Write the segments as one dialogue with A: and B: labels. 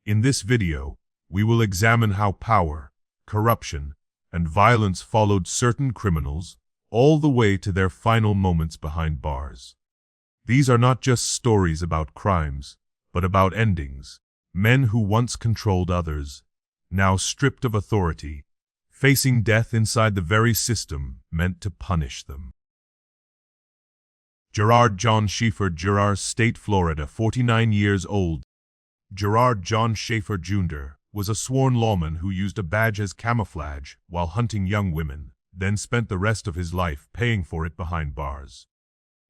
A: In this video, we will examine how power, corruption, and violence followed certain criminals all the way to their final moments behind bars. These are not just stories about crimes, but about endings. Men who once controlled others, now stripped of authority, facing death inside the very system meant to punish them. Gerard John Schaefer Jr., State, Florida, 49 years old. Gerard John Schaefer Jr. was a sworn lawman who used a badge as camouflage while hunting young women, then spent the rest of his life paying for it behind bars.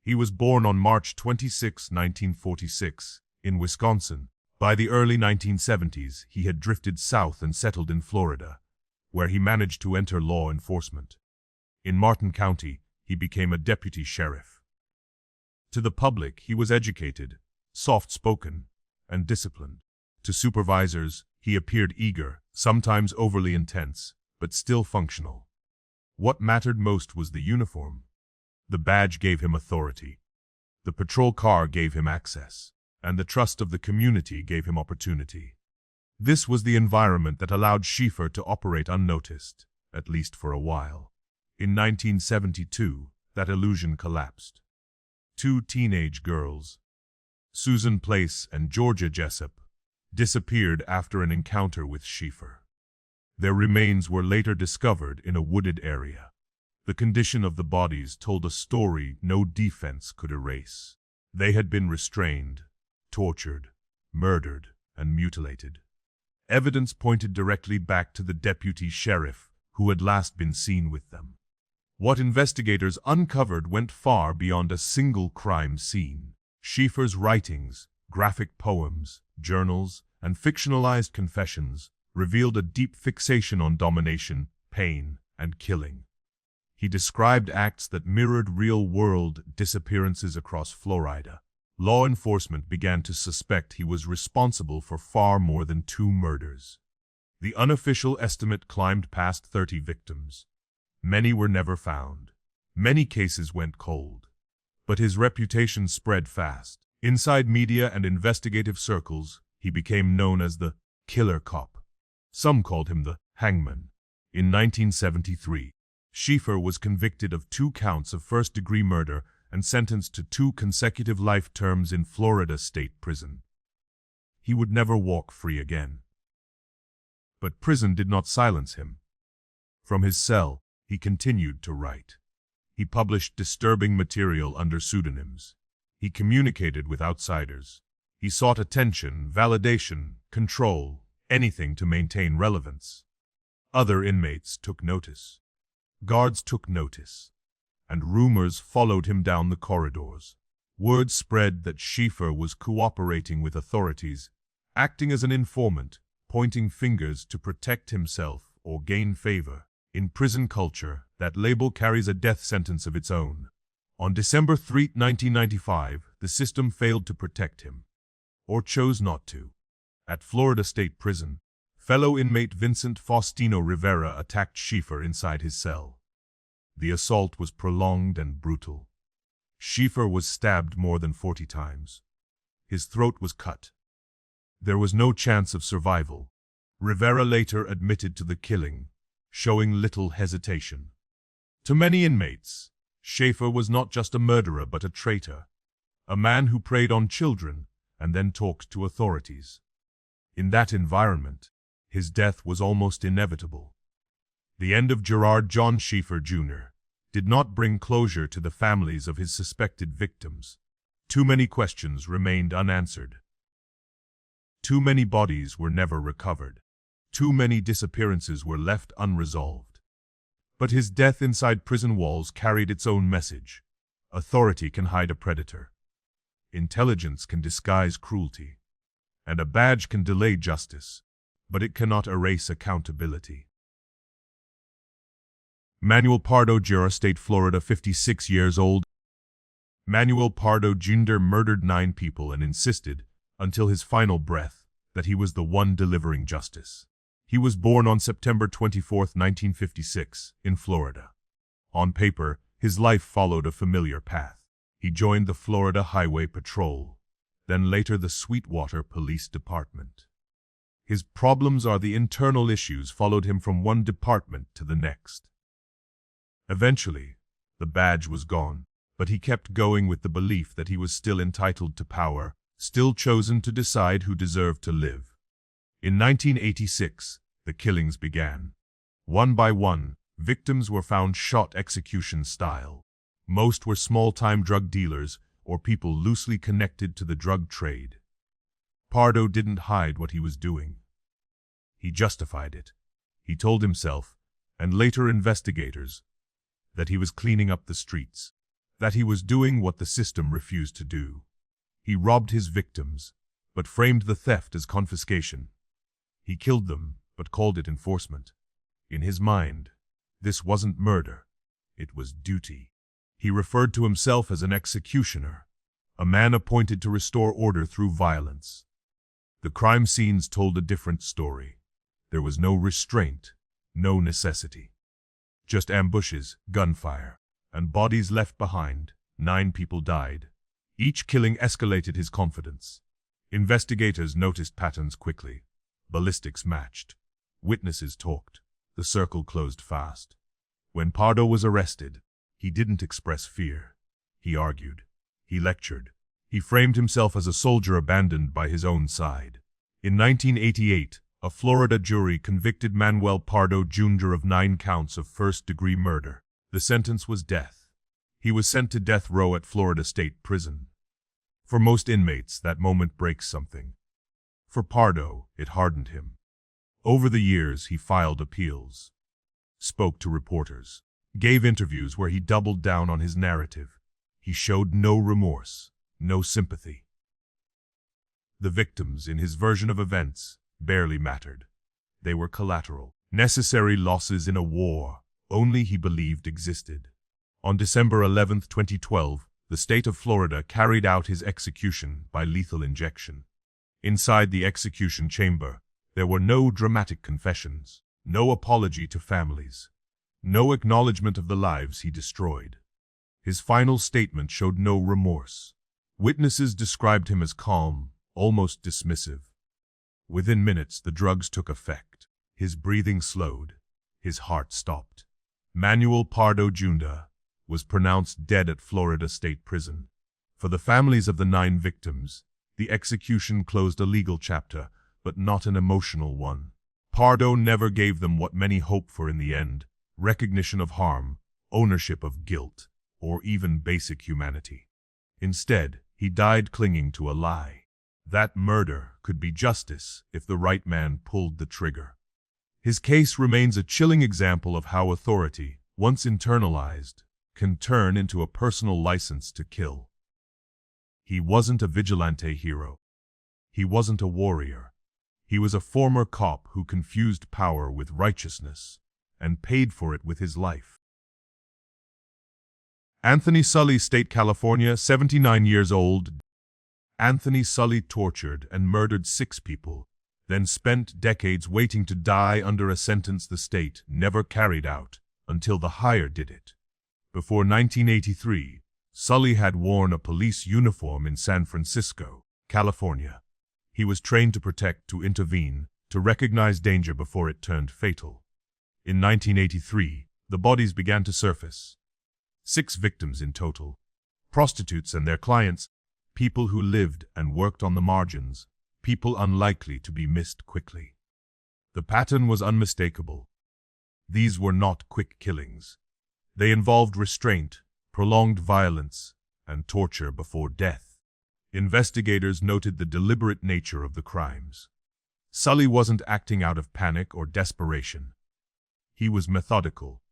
A: He was born on March 26, 1946, in Wisconsin. By the early 1970s, he had drifted south and settled in Florida, where he managed to enter law enforcement. In Martin County, he became a deputy sheriff. To the public, he was educated, soft-spoken, and disciplined. To supervisors, he appeared eager, sometimes overly intense, but still functional. What mattered most was the uniform. The badge gave him authority. The patrol car gave him access, and the trust of the community gave him opportunity. This was the environment that allowed Schaefer to operate unnoticed, at least for a while. In 1972, that illusion collapsed. Two teenage girls, Susan Place and Georgia Jessup, disappeared after an encounter with Schaefer. Their remains were later discovered in a wooded area. The condition of the bodies told a story no defense could erase. They had been restrained, tortured, murdered, and mutilated. Evidence pointed directly back to the deputy sheriff who had last been seen with them. What investigators uncovered went far beyond a single crime scene. Schaefer's writings, graphic poems, journals, and fictionalized confessions revealed a deep fixation on domination, pain, and killing. He described acts that mirrored real-world disappearances across Florida. Law enforcement began to suspect he was responsible for far more than 2 murders. The unofficial estimate climbed past 30 victims. Many were never found. Many cases went cold. But his reputation spread fast. Inside media and investigative circles, he became known as the killer cop. Some called him the hangman. In 1973, Schaefer was convicted of 2 counts of first-degree murder and sentenced to 2 consecutive life terms in Florida State Prison. He would never walk free again. But prison did not silence him. From his cell, he continued to write. He published disturbing material under pseudonyms. He communicated with outsiders. He sought attention, validation, control, anything to maintain relevance. Other inmates took notice. Guards took notice. And rumors followed him down the corridors. Word spread that Schaefer was cooperating with authorities, acting as an informant, pointing fingers to protect himself or gain favor. In prison culture, that label carries a death sentence of its own. On December 3, 1995, the system failed to protect him, or chose not to. At Florida State Prison, fellow inmate Vincent Faustino Rivera attacked Schaefer inside his cell. The assault was prolonged and brutal. Schaefer was stabbed more than 40 times. His throat was cut. There was no chance of survival. Rivera later admitted to the killing, showing little hesitation. To many inmates, Schaefer was not just a murderer but a traitor, a man who preyed on children and then talked to authorities. In that environment, his death was almost inevitable. The end of Gerard John Schaefer Jr. did not bring closure to the families of his suspected victims. Too many questions remained unanswered. Too many bodies were never recovered. Too many disappearances were left unresolved. But his death inside prison walls carried its own message. Authority can hide a predator. Intelligence can disguise cruelty. And a badge can delay justice, but it cannot erase accountability. Manuel Pardo Jr., State, Florida, 56 years old. Manuel Pardo Jr. murdered 9 people and insisted, until his final breath, that he was the one delivering justice. He was born on September 24, 1956, in Florida. On paper, his life followed a familiar path. He joined the Florida Highway Patrol, then later the Sweetwater Police Department. His problems are the internal issues followed him from one department to the next. Eventually, the badge was gone, but he kept going with the belief that he was still entitled to power, still chosen to decide who deserved to live. In 1986, the killings began. One by one, victims were found shot execution style. Most were small-time drug dealers or people loosely connected to the drug trade. Pardo didn't hide what he was doing. He justified it. He told himself, and later investigators, that he was cleaning up the streets, that he was doing what the system refused to do. He robbed his victims, but framed the theft as confiscation. He killed them, but called it enforcement. In his mind, this wasn't murder, it was duty. He referred to himself as an executioner, a man appointed to restore order through violence. The crime scenes told a different story. There was no restraint, no necessity. Just ambushes, gunfire, and bodies left behind. 9 people died. Each killing escalated his confidence. Investigators noticed patterns quickly. Ballistics matched. Witnesses talked. The circle closed fast. When Pardo was arrested, he didn't express fear. He argued. He lectured. He framed himself as a soldier abandoned by his own side. In 1988, a Florida jury convicted Manuel Pardo Jr. of 9 counts of first-degree murder. The sentence was death. He was sent to death row at Florida State Prison. For most inmates, that moment breaks something. For Pardo, it hardened him. Over the years, he filed appeals, spoke to reporters, gave interviews where he doubled down on his narrative. He showed no remorse, no sympathy. The victims, in his version of events, barely mattered. They were collateral, necessary losses in a war only he believed existed. On December 11, 2012, the state of Florida carried out his execution by lethal injection. Inside the execution chamber, there were no dramatic confessions, no apology to families, no acknowledgement of the lives he destroyed. His final statement showed no remorse. Witnesses described him as calm, almost dismissive. Within minutes, the drugs took effect. His breathing slowed. His heart stopped. Manuel Pardo Jr. was pronounced dead at Florida State Prison. For the families of the 9 victims, the execution closed a legal chapter, but not an emotional one. Pardo never gave them what many hoped for in the end: recognition of harm, ownership of guilt, or even basic humanity. Instead, he died clinging to a lie. That murder could be justice if the right man pulled the trigger. His case remains a chilling example of how authority, once internalized, can turn into a personal license to kill. He wasn't a vigilante hero. He wasn't a warrior. He was a former cop who confused power with righteousness and paid for it with his life. Anthony Sully, State, California, 79 years old. Anthony Sully tortured and murdered 6 people, then spent decades waiting to die under a sentence the state never carried out until the higher did it. Before 1983, Sully had worn a police uniform in San Francisco, California. He was trained to protect, to intervene, to recognize danger before it turned fatal. In 1983, the bodies began to surface. 6 victims in total. Prostitutes and their clients, people who lived and worked on the margins, people unlikely to be missed quickly. The pattern was unmistakable. These were not quick killings. They involved restraint, prolonged violence, and torture before death. Investigators noted the deliberate nature of the crimes. Sully wasn't acting out of panic or desperation. He was methodical.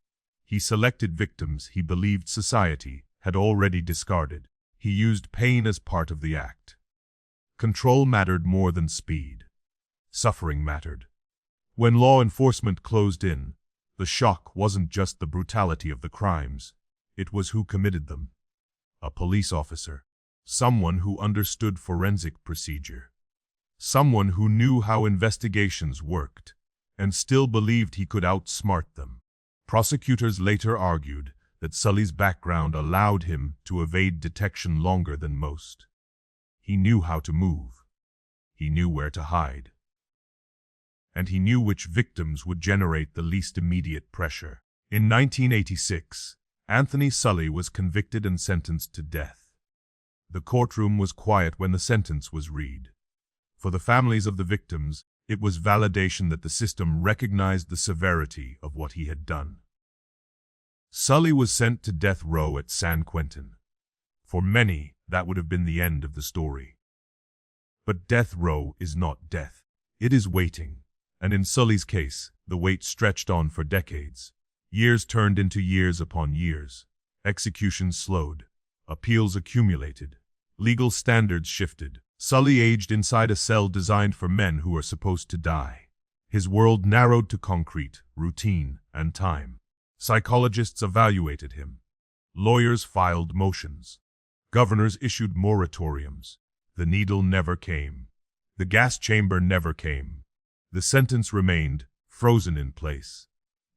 A: He selected victims he believed society had already discarded. He used pain as part of the act. Control mattered more than speed. Suffering mattered. When law enforcement closed in, the shock wasn't just the brutality of the crimes. It was who committed them. A police officer. Someone who understood forensic procedure. Someone who knew how investigations worked, and still believed he could outsmart them. Prosecutors later argued that Sully's background allowed him to evade detection longer than most. He knew how to move. He knew where to hide. and he knew which victims would generate the least immediate pressure. In 1986, Anthony Sully was convicted and sentenced to death. The courtroom was quiet when the sentence was read. For the families of the victims, it was validation that the system recognized the severity of what he had done. Sully was sent to death row at San Quentin. For many, that would have been the end of the story. But death row is not death. It is waiting. And in Sully's case, the wait stretched on for decades. Years turned into years upon years. Executions slowed. Appeals accumulated. Legal standards shifted. Sully aged inside a cell designed for men who are supposed to die. His world narrowed to concrete, routine, and time. Psychologists evaluated him. Lawyers filed motions. Governors issued moratoriums. The needle never came. The gas chamber never came. The sentence remained, frozen in place.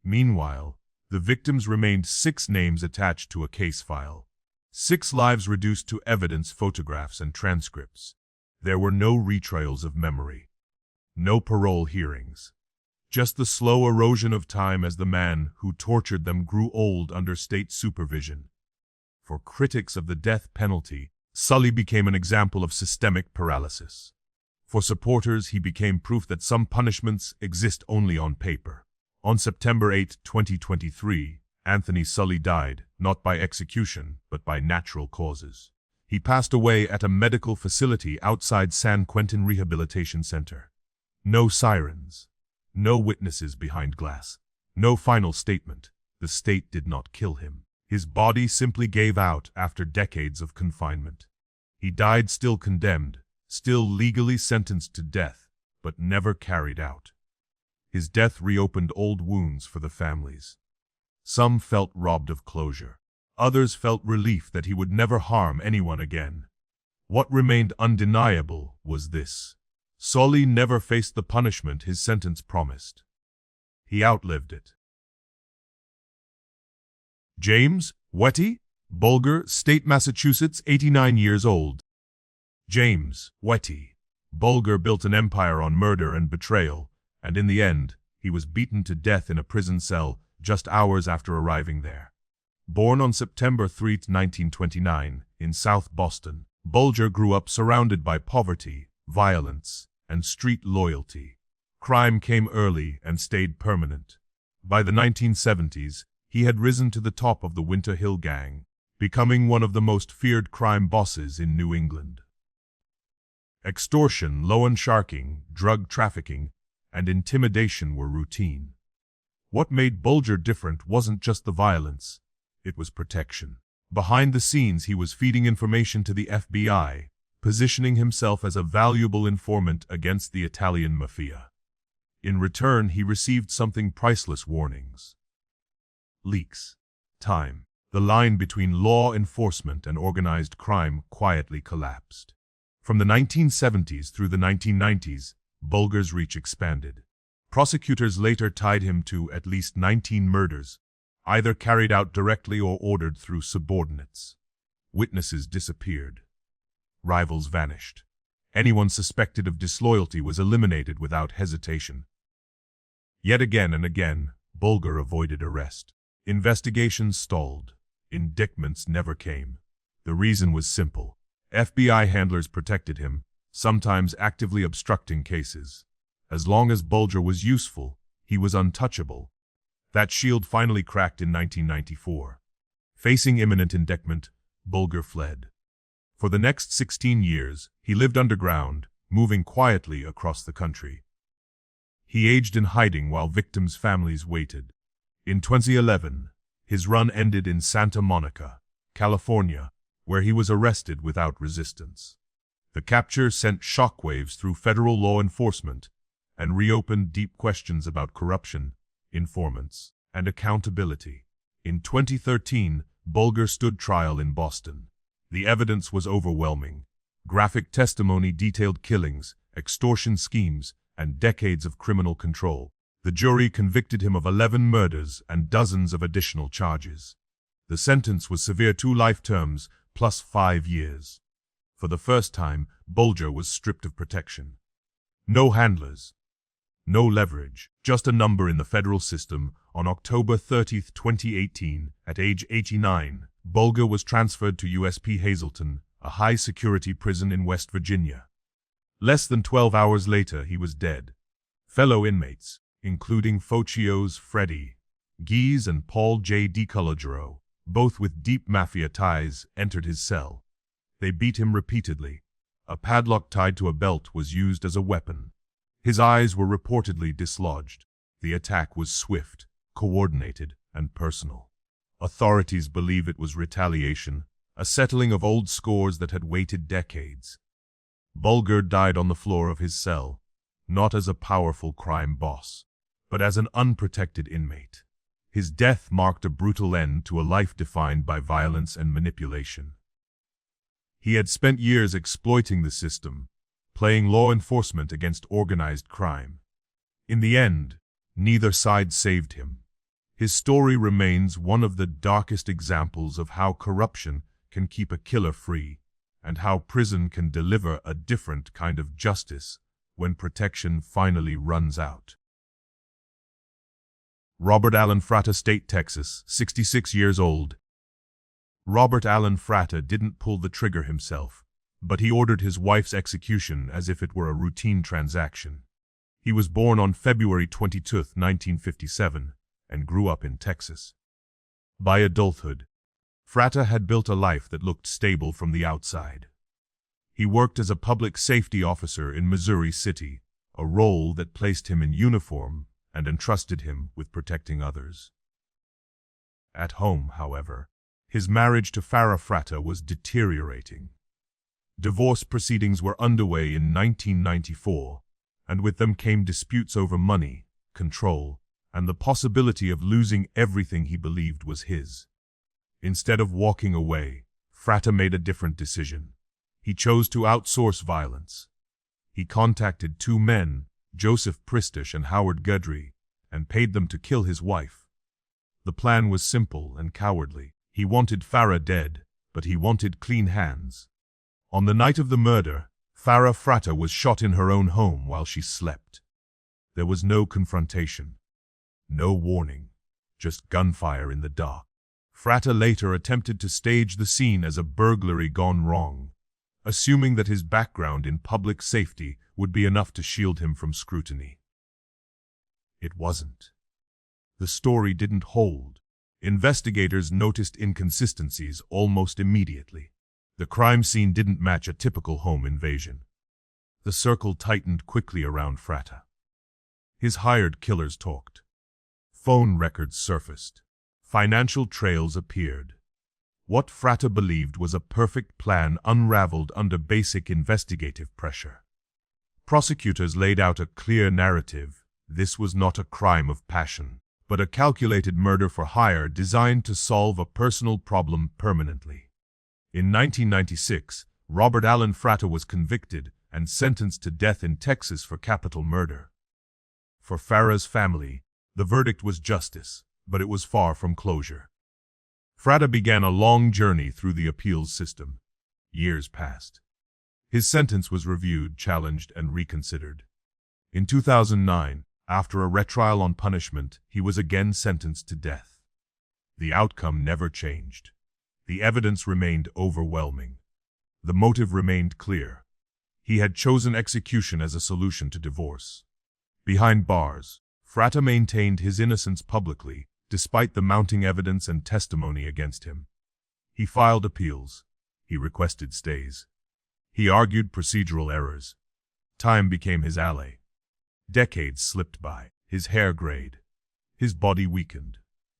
A: Meanwhile, the victims remained 6 names attached to a case file. 6 lives reduced to evidence, photographs, and transcripts. There were no retrials of memory. No parole hearings. Just the slow erosion of time as the man who tortured them grew old under state supervision. For critics of the death penalty, Sully became an example of systemic paralysis. For supporters, he became proof that some punishments exist only on paper. On September 8, 2023, Anthony Sully died, not by execution, but by natural causes. He passed away at a medical facility outside San Quentin Rehabilitation Center. No sirens. No witnesses behind glass. No final statement. The state did not kill him. His body simply gave out after decades of confinement. He died still condemned, still legally sentenced to death, but never carried out. His death reopened old wounds for the families. Some felt robbed of closure. Others felt relief that he would never harm anyone again. What remained undeniable was this: Sully never faced the punishment his sentence promised. He outlived it. James Whitey, Bulger, State, Massachusetts, 89 years old. James Whitey, Bulger built an empire on murder and betrayal, and in the end, he was beaten to death in a prison cell just hours after arriving there. Born on September 3, 1929, in South Boston, Bulger grew up surrounded by poverty, violence, and street loyalty. Crime came early and stayed permanent. By the 1970s, he had risen to the top of the Winter Hill Gang, becoming one of the most feared crime bosses in New England. Extortion, loan sharking, drug trafficking, and intimidation were routine. What made Bulger different wasn't just the violence, it was protection. Behind the scenes, he was feeding information to the FBI, positioning himself as a valuable informant against the Italian mafia. In return, he received something priceless: warnings. Leaks. Time. The line between law enforcement and organized crime quietly collapsed. From the 1970s through the 1990s, Bulger's reach expanded. Prosecutors later tied him to at least 19 murders, either carried out directly or ordered through subordinates. Witnesses disappeared. Rivals vanished. Anyone suspected of disloyalty was eliminated without hesitation. Yet again and again, Bulger avoided arrest. Investigations stalled. Indictments never came. The reason was simple. FBI handlers protected him, sometimes actively obstructing cases. As long as Bulger was useful, he was untouchable. That shield finally cracked in 1994. Facing imminent indictment, Bulger fled. For the next 16 years, he lived underground, moving quietly across the country. He aged in hiding while victims' families waited. In 2011, his run ended in Santa Monica, California, where he was arrested without resistance. The capture sent shockwaves through federal law enforcement and reopened deep questions about corruption, informants, and accountability. In 2013, Bulger stood trial in Boston. The evidence was overwhelming. Graphic testimony detailed killings, extortion schemes, and decades of criminal control. The jury convicted him of 11 murders and dozens of additional charges. The sentence was severe: 2 life terms plus 5 years. For the first time, Bulger was stripped of protection. No handlers. No leverage, just a number in the federal system. On October 30, 2018, at age 89, Bulger was transferred to USP Hazleton, a high-security prison in West Virginia. Less than 12 hours later, he was dead. Fellow inmates, including Focio's Freddie Gies and Paul J. DiCologero, both with deep mafia ties, entered his cell. They beat him repeatedly. A padlock tied to a belt was used as a weapon. His eyes were reportedly dislodged. The attack was swift, coordinated, and personal. Authorities believe it was retaliation, a settling of old scores that had waited decades. Bulger died on the floor of his cell, not as a powerful crime boss, but as an unprotected inmate. His death marked a brutal end to a life defined by violence and manipulation. He had spent years exploiting the system, playing law enforcement against organized crime. In the end, neither side saved him. His story remains one of the darkest examples of how corruption can keep a killer free, and how prison can deliver a different kind of justice when protection finally runs out. Robert Allen Fratta, State, Texas, 66 years old. Robert Allen Fratta didn't pull the trigger himself, but he ordered his wife's execution as if it were a routine transaction. He was born on February 22, 1957, and grew up in Texas. By adulthood, Fratta had built a life that looked stable from the outside. He worked as a public safety officer in Missouri City, a role that placed him in uniform and entrusted him with protecting others. At home, however, his marriage to Farrah Fratta was deteriorating. Divorce proceedings were underway in 1994, and with them came disputes over money, control, and the possibility of losing everything he believed was his. Instead of walking away, Fratta made a different decision. He chose to outsource violence. He contacted two men, Joseph Pristish and Howard Guidry, and paid them to kill his wife. The plan was simple and cowardly. He wanted Farrah dead, but he wanted clean hands. On the night of the murder, Farrah Fratta was shot in her own home while she slept. There was no confrontation, no warning, just gunfire in the dark. Fratta later attempted to stage the scene as a burglary gone wrong, assuming that his background in public safety would be enough to shield him from scrutiny. It wasn't. The story didn't hold. Investigators noticed inconsistencies almost immediately. The crime scene didn't match a typical home invasion. The circle tightened quickly around Fratta. His hired killers talked. Phone records surfaced. Financial trails appeared. What Fratta believed was a perfect plan unraveled under basic investigative pressure. Prosecutors laid out a clear narrative. This was not a crime of passion, but a calculated murder for hire designed to solve a personal problem permanently. In 1996, Robert Allen Fratta was convicted and sentenced to death in Texas for capital murder. For Farrah's family, the verdict was justice, but it was far from closure. Fratta began a long journey through the appeals system. Years passed. His sentence was reviewed, challenged, and reconsidered. In 2009, after a retrial on punishment, he was again sentenced to death. The outcome never changed. The evidence remained overwhelming. The motive remained clear. He had chosen execution as a solution to divorce. Behind bars, Fratta maintained his innocence publicly, despite the mounting evidence and testimony against him. He filed appeals. He requested stays. He argued procedural errors. Time became his ally. Decades slipped by. His hair grayed. His body weakened.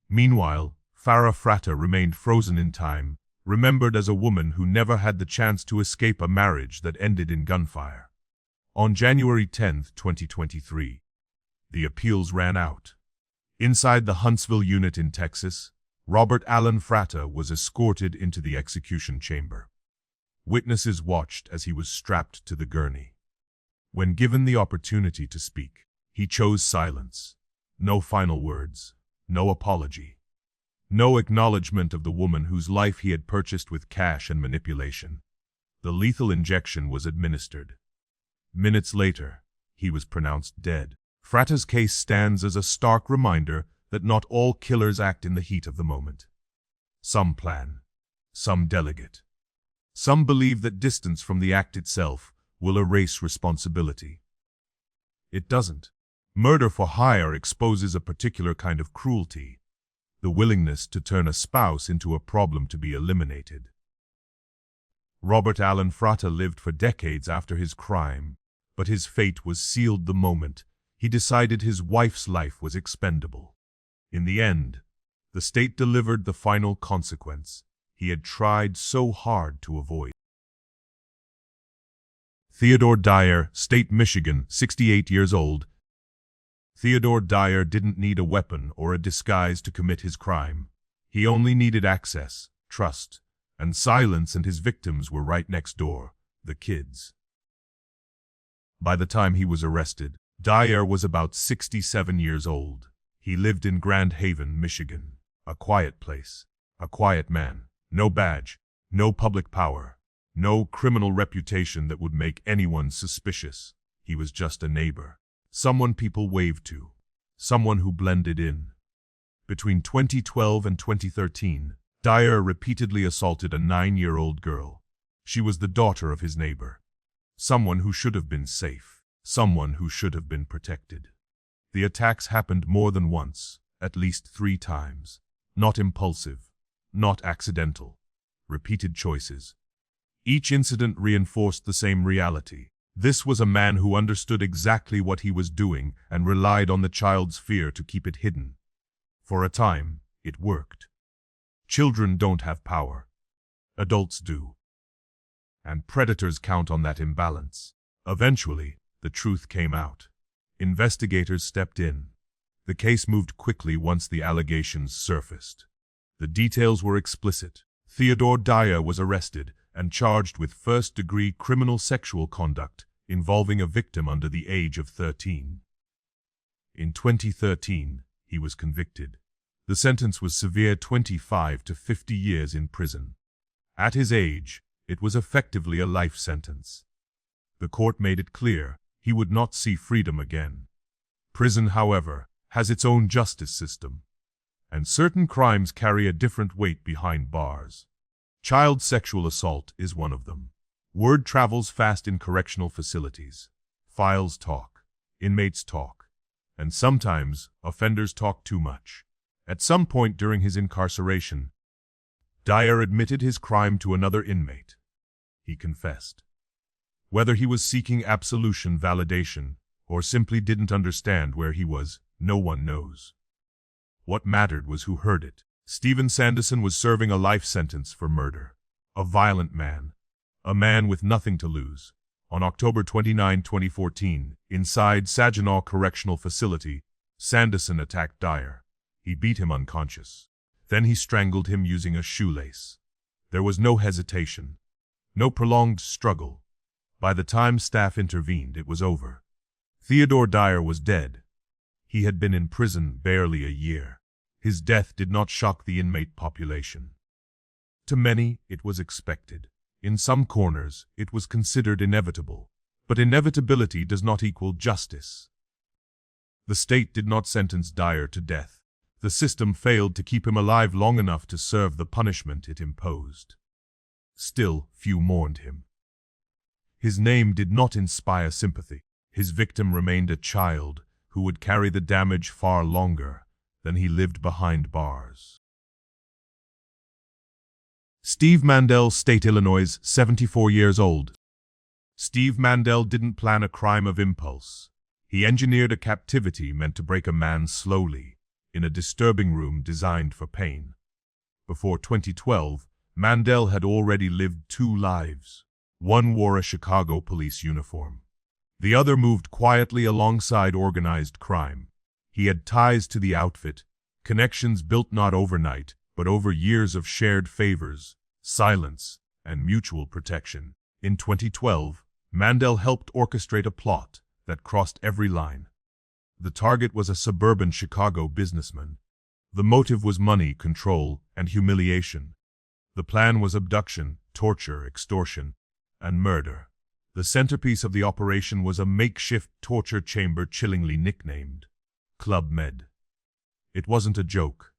A: Meanwhile, Farrah Fratta remained frozen in time, remembered as a woman who never had the chance to escape a marriage that ended in gunfire. On January 10, 2023, the appeals ran out. Inside the Huntsville unit in Texas, Robert Allen Fratta was escorted into the execution chamber. Witnesses watched as he was strapped to the gurney. When given the opportunity to speak, he chose silence. No final words, no apology. No acknowledgement of the woman whose life he had purchased with cash and manipulation. The lethal injection was administered. Minutes later, he was pronounced dead. Fratta's case stands as a stark reminder that not all killers act in the heat of the moment. Some plan, some delegate. Some believe that distance from the act itself will erase responsibility. It doesn't. Murder for hire exposes a particular kind of cruelty, the willingness to turn a spouse into a problem to be eliminated. Robert Allen Fratta lived for decades after his crime, but his fate was sealed the moment he decided his wife's life was expendable. In the end, the state delivered the final consequence he had tried so hard to avoid. Theodore Dyer, State, Michigan, 68 years old. Theodore Dyer didn't need a weapon or a disguise to commit his crime. He only needed access, trust, and silence, and his victims were right next door, the kids. By the time he was arrested, Dyer was about 67 years old. He lived in Grand Haven, Michigan, a quiet place, a quiet man, no badge, no public power, no criminal reputation that would make anyone suspicious. He was just a neighbor, someone people waved to, someone who blended in. Between 2012 and 2013, Dyer repeatedly assaulted a 9-year-old girl. She was the daughter of his neighbor, someone who should have been safe, someone who should have been protected. The attacks happened more than once, at least 3 times. Not impulsive, not accidental. Repeated choices. Each incident reinforced the same reality. This was a man who understood exactly what he was doing and relied on the child's fear to keep it hidden. For a time, it worked. Children don't have power. Adults do. And predators count on that imbalance. Eventually, the truth came out. Investigators stepped in. The case moved quickly once the allegations surfaced. The details were explicit. Theodore Dyer was arrested and charged with first-degree criminal sexual conduct involving a victim under the age of 13. In 2013, he was convicted. The sentence was severe, 25 to 50 years in prison. At his age, it was effectively a life sentence. The court made it clear he would not see freedom again. Prison, however, has its own justice system, and certain crimes carry a different weight behind bars. Child sexual assault is one of them. Word travels fast in correctional facilities. Files talk, inmates talk, and sometimes offenders talk too much. At some point during his incarceration, Dyer admitted his crime to another inmate. He confessed. Whether he was seeking absolution, validation, or simply didn't understand where he was, no one knows. What mattered was who heard it. Stephen Sanderson was serving a life sentence for murder. A violent man. A man with nothing to lose. On October 29, 2014, inside Saginaw Correctional Facility, Sanderson attacked Dyer. He beat him unconscious. Then he strangled him using a shoelace. There was no hesitation. No prolonged struggle. By the time staff intervened, it was over. Theodore Dyer was dead. He had been in prison barely a year. His death did not shock the inmate population. To many, it was expected. In some corners, it was considered inevitable. But inevitability does not equal justice. The state did not sentence Dyer to death. The system failed to keep him alive long enough to serve the punishment it imposed. Still, few mourned him. His name did not inspire sympathy. His victim remained a child who would carry the damage far longer than he lived behind bars. Steve Mandell, State, Illinois, 74 years old. Steve Mandell didn't plan a crime of impulse. He engineered a captivity meant to break a man slowly, in a disturbing room designed for pain. Before 2012, Mandell had already lived 2 lives. One wore a Chicago police uniform. The other moved quietly alongside organized crime. He had ties to the outfit, connections built not overnight, but over years of shared favors, silence, and mutual protection. In 2012, Mandell helped orchestrate a plot that crossed every line. The target was a suburban Chicago businessman. The motive was money, control, and humiliation. The plan was abduction, torture, extortion, and murder. The centerpiece of the operation was a makeshift torture chamber chillingly nicknamed Club Med. It wasn't a joke.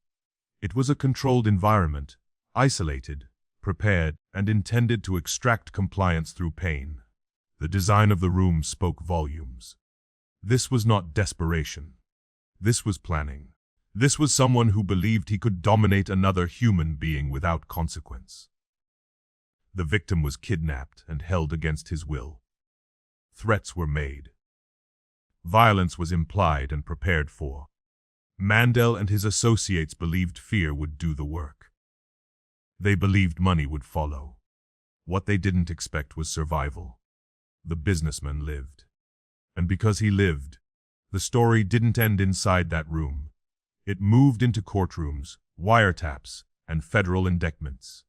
A: It was a controlled environment, isolated, prepared, and intended to extract compliance through pain. The design of the room spoke volumes. This was not desperation. This was planning. This was someone who believed he could dominate another human being without consequence. The victim was kidnapped and held against his will. Threats were made. Violence was implied and prepared for. Mandell and his associates believed fear would do the work. They believed money would follow. What they didn't expect was survival. The businessman lived. And because he lived, the story didn't end inside that room. It moved into courtrooms, wiretaps, and federal indictments.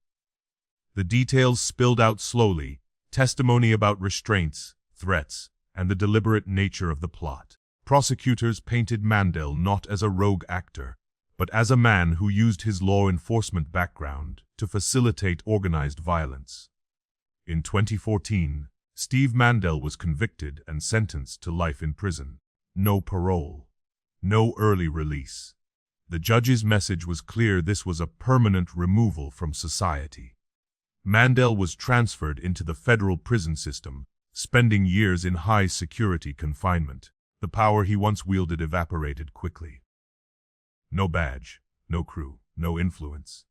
A: The details spilled out slowly, testimony about restraints, threats, and the deliberate nature of the plot. Prosecutors painted Mandell not as a rogue actor, but as a man who used his law enforcement background to facilitate organized violence. In 2014, Steve Mandell was convicted and sentenced to life in prison. No parole. No early release. The judge's message was clear: this was a permanent removal from society. Mandell was transferred into the federal prison system, spending years in high-security confinement. The power he once wielded evaporated quickly. No badge, no crew, no influence.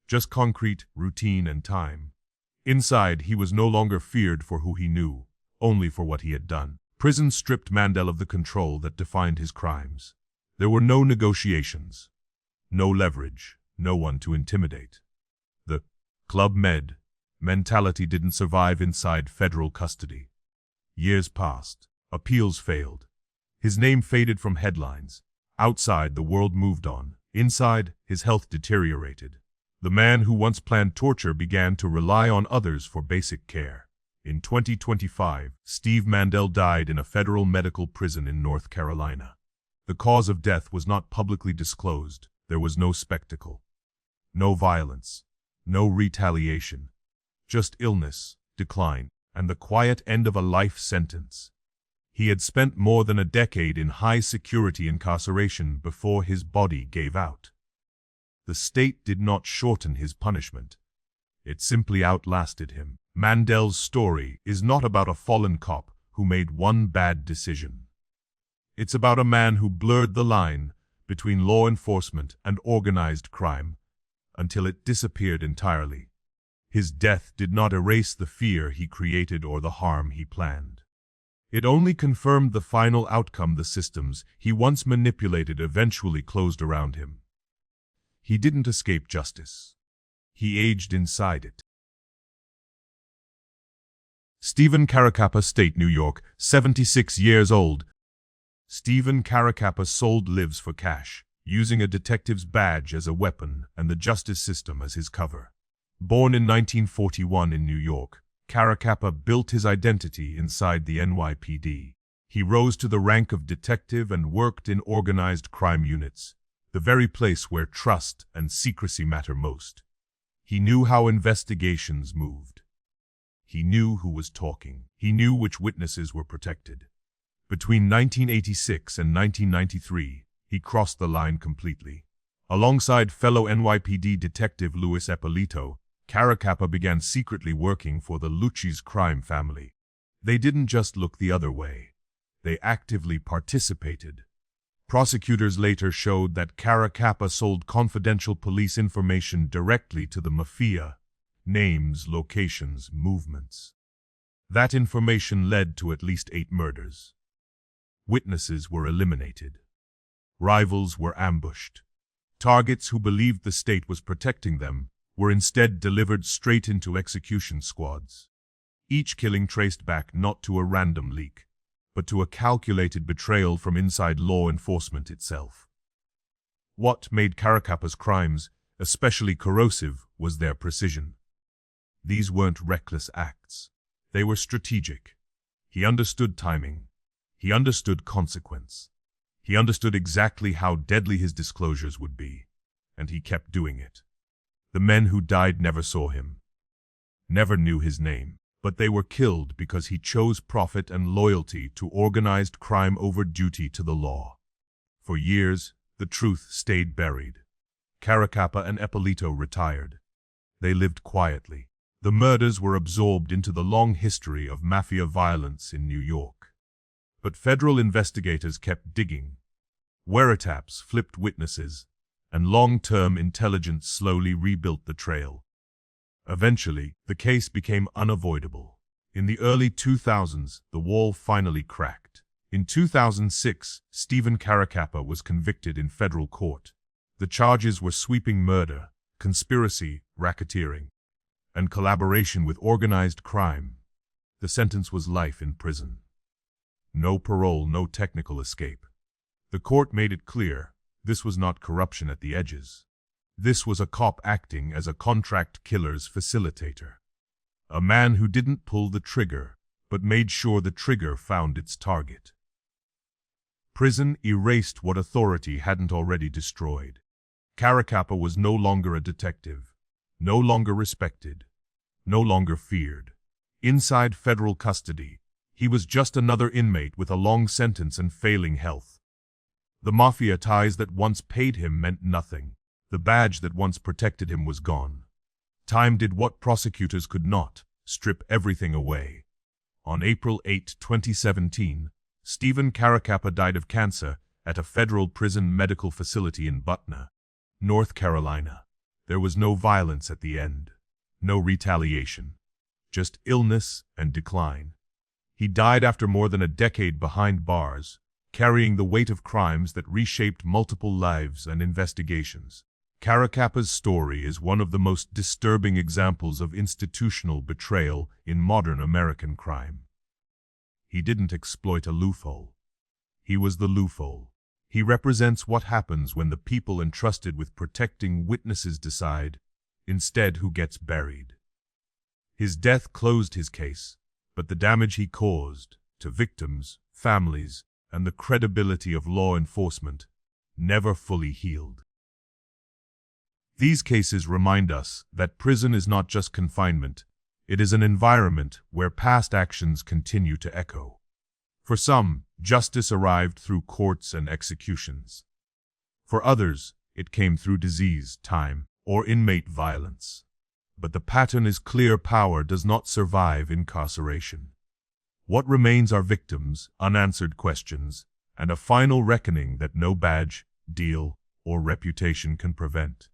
A: Just concrete, routine, and time. Inside, he was no longer feared for who he knew, only for what he had done. Prison stripped Mandell of the control that defined his crimes. There were no negotiations, no leverage, no one to intimidate. The Club Med mentality didn't survive inside federal custody. Years passed. Appeals failed. His name faded from headlines. Outside, the world moved on. Inside, his health deteriorated. The man who once planned torture began to rely on others for basic care. In 2025, Steve Mandell died in a federal medical prison in North Carolina. The cause of death was not publicly disclosed. There was no spectacle. No violence. No retaliation. Just illness, decline, and the quiet end of a life sentence. He had spent more than a decade in high-security incarceration before his body gave out. The state did not shorten his punishment. It simply outlasted him. Mandell's story is not about a fallen cop who made one bad decision. It's about a man who blurred the line between law enforcement and organized crime until it disappeared entirely. His death did not erase the fear he created or the harm he planned. It only confirmed the final outcome: the systems he once manipulated eventually closed around him. He didn't escape justice. He aged inside it. Stephen Caracappa, State, New York, 76 years old. Stephen Caracappa sold lives for cash, using a detective's badge as a weapon and the justice system as his cover. Born in 1941 in New York, Caracappa built his identity inside the NYPD. He rose to the rank of detective and worked in organized crime units, the very place where trust and secrecy matter most. He knew how investigations moved. He knew who was talking. He knew which witnesses were protected. Between 1986 and 1993, he crossed the line completely. Alongside fellow NYPD detective Luis Eppolito, Caracappa began secretly working for the Lucci's crime family. They didn't just look the other way. They actively participated. Prosecutors later showed that Caracappa sold confidential police information directly to the mafia: names, locations, movements. That information led to at least 8 murders. Witnesses were eliminated. Rivals were ambushed. Targets who believed the state was protecting them were instead delivered straight into execution squads. Each killing traced back not to a random leak, but to a calculated betrayal from inside law enforcement itself. What made Caracappa's crimes especially corrosive was their precision. These weren't reckless acts. They were strategic. He understood timing. He understood consequence. He understood exactly how deadly his disclosures would be, and he kept doing it. The men who died never saw him, never knew his name. but they were killed because he chose profit and loyalty to organized crime over duty to the law. For years, the truth stayed buried. Caracappa and Ippolito retired. They lived quietly. The murders were absorbed into the long history of mafia violence in New York. But federal investigators kept digging. Wiretaps flipped witnesses, and long-term intelligence slowly rebuilt the trail. Eventually, the case became unavoidable. In the early 2000s, the wall finally cracked. In 2006, Stephen Caracappa was convicted in federal court. The charges were sweeping murder, conspiracy, racketeering, and collaboration with organized crime. The sentence was life in prison. No parole, no technical escape. The court made it clear, this was not corruption at the edges. This was a cop acting as a contract killer's facilitator. A man who didn't pull the trigger, but made sure the trigger found its target. Prison erased what authority hadn't already destroyed. Caracappa was no longer a detective, no longer respected, no longer feared. Inside federal custody, he was just another inmate with a long sentence and failing health. The mafia ties that once paid him meant nothing. The badge that once protected him was gone. Time did what prosecutors could not, strip everything away. On April 8, 2017, Stephen Caracappa died of cancer at a federal prison medical facility in Butner, North Carolina. There was no violence at the end, no retaliation, just illness and decline. He died after more than a decade behind bars, carrying the weight of crimes that reshaped multiple lives and investigations. Caracappa's story is one of the most disturbing examples of institutional betrayal in modern American crime. He didn't exploit a loophole. He was the loophole. He represents what happens when the people entrusted with protecting witnesses decide, instead, who gets buried. His death closed his case, but the damage he caused to victims, families, and the credibility of law enforcement never fully healed. These cases remind us that prison is not just confinement, it is an environment where past actions continue to echo. For some, justice arrived through courts and executions. For others, it came through disease, time, or inmate violence. But the pattern is clear: power does not survive incarceration. What remains are victims, unanswered questions, and a final reckoning that no badge, deal, or reputation can prevent.